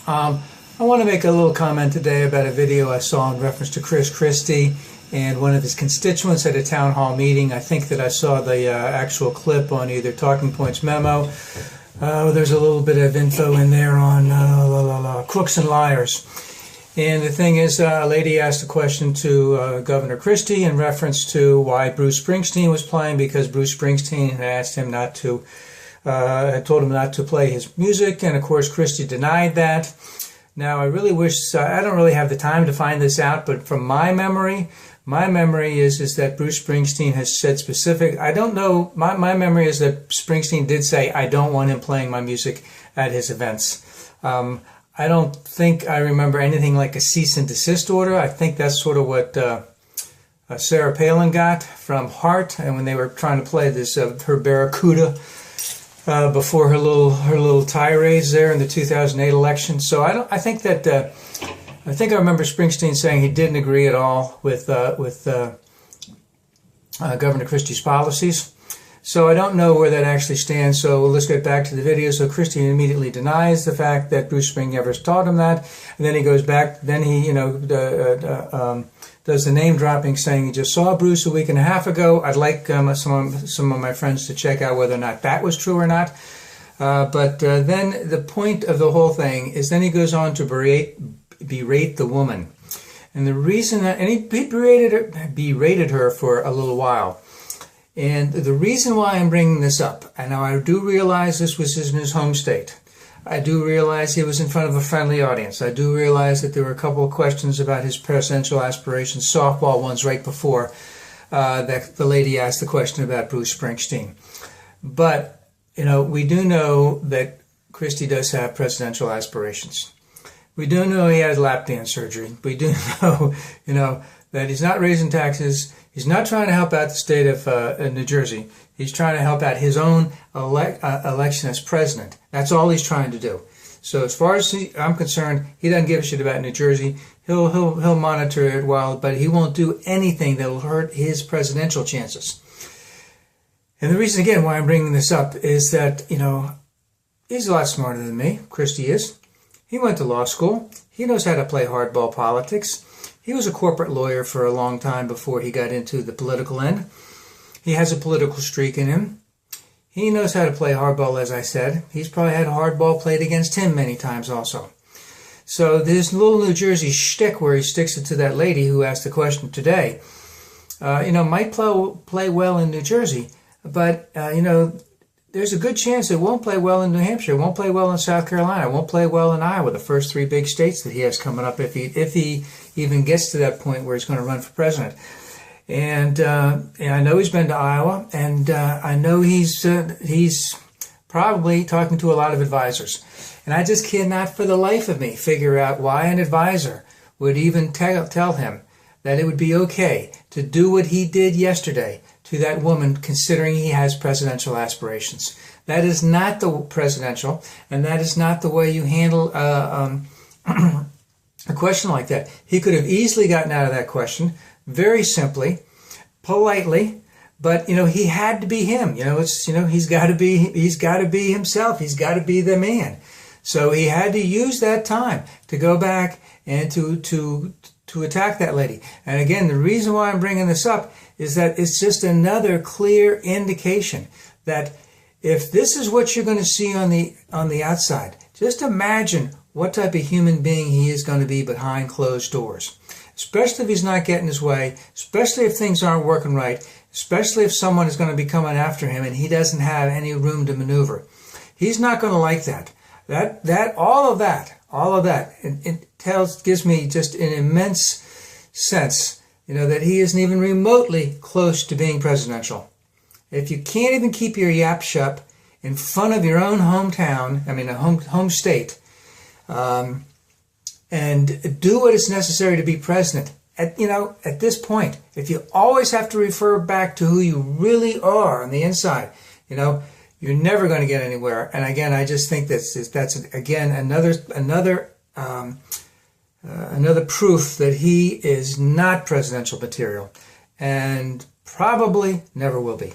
I want to make a little comment today about a video I saw in reference to Chris Cristie and one of his constituents at a town hall meeting. I think that I saw the actual clip on either Talking Points memo. There's a little bit of info in there on crooks and liars. And the thing is, a lady asked a question to Governor Christie in reference to why Bruce Springsteen was playing, because Bruce Springsteen had asked him not to, had told him not to play his music, and of course Christie denied that. Now I really wish, I don't really have the time to find this out, but from my memory is that Bruce Springsteen has said specific, I don't know, my memory is that Springsteen did say, I don't want him playing my music at his events. I don't think I remember anything like a cease and desist order. I think that's sort of what Sarah Palin got from Heart, and when they were trying to play this her Barracuda before her little tirades there in the 2008 election. So I think I remember Springsteen saying he didn't agree at all with Governor Christie's policies. So I don't know where that actually stands. So let's get back to the video. So Christie immediately denies the fact that Bruce Springsteen ever taught him that, and then he goes back. Then he, does the name dropping, saying he just saw Bruce a week and a half ago. I'd like some of my friends to check out whether or not that was true or not. But then the point of the whole thing is, then he goes on to berate the woman, and the reason that, and he berated her for a little while. And the reason why I'm bringing this up, and now I do realize this was in his home state. I do realize he was in front of a friendly audience. I do realize that there were a couple of questions about his presidential aspirations, softball ones right before that the lady asked the question about Bruce Springsteen. But, we do know that Christie does have presidential aspirations. We do know he had lap dance surgery. We do know, that he's not raising taxes. He's not trying to help out the state of New Jersey. He's trying to help out his own election as president. That's all he's trying to do. So as far as I'm concerned, he doesn't give a shit about New Jersey. He'll monitor it well, but he won't do anything that will hurt his presidential chances. And the reason, again, why I'm bringing this up is that, he's a lot smarter than me. Christie is. He went to law school. He knows how to play hardball politics. He was a corporate lawyer for a long time before he got into the political end. He has a political streak in him. He knows how to play hardball, as I said. He's probably had hardball played against him many times also. So this little New Jersey shtick where he sticks it to that lady who asked the question today, might play well in New Jersey, but, there's a good chance it won't play well in New Hampshire, it won't play well in South Carolina, it won't play well in Iowa, the first three big states that he has coming up, if he even gets to that point where he's going to run for president. And I know he's been to Iowa, and I know he's probably talking to a lot of advisors. And I just cannot for the life of me figure out why an advisor would even tell him that it would be okay to do what he did yesterday to that woman, considering he has presidential aspirations. That is not the presidential, and that is not the way you handle a question like that. He could have easily gotten out of that question very simply, politely, but he had to be him. He's got to be himself. He's got to be the man. So he had to use that time to go back and to attack that lady. And again, the reason why I'm bringing this up is that it's just another clear indication that if this is what you're going to see on the outside, just imagine what type of human being he is going to be behind closed doors. Especially if he's not getting his way, especially if things aren't working right, especially if someone is going to be coming after him and he doesn't have any room to maneuver. He's not going to like that. All of that, it gives me just an immense sense, that he isn't even remotely close to being presidential. If you can't even keep your yap shut in front of your own hometown, a home state, and do what is necessary to be president, at this point, if you always have to refer back to who you really are on the inside, you're never going to get anywhere. And again, I just think that's again another proof that he is not presidential material, and probably never will be.